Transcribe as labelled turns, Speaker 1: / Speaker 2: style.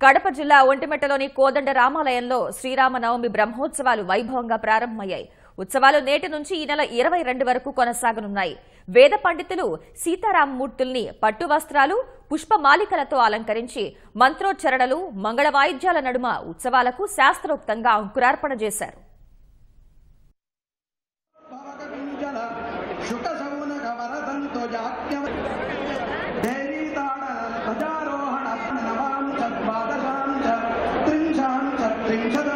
Speaker 1: కడప జిల్లా ఒంటిమిట్టలోని కోదండ రామాలయంలో శ్రీరామనవమి బ్రహ్మోత్సవాలు వైభవంగా ప్రారంభమయ్యాయి. ఉత్సవాలు నేటి నుంచి ఈ నెల 22 వరకు కొనసాగనున్నాయి. వేద పండితులు సీతారామమూర్తుల్ని పట్టు వస్త్రాలు, పుష్పమాలికలతో అలంకరించి మంత్రోచ్చరణలు, మంగళ వాయిద్యాల నడుమ ఉత్సవాలకు శాస్త్రోక్తంగా అంకురార్పణ చేశారు.
Speaker 2: त्रिंशां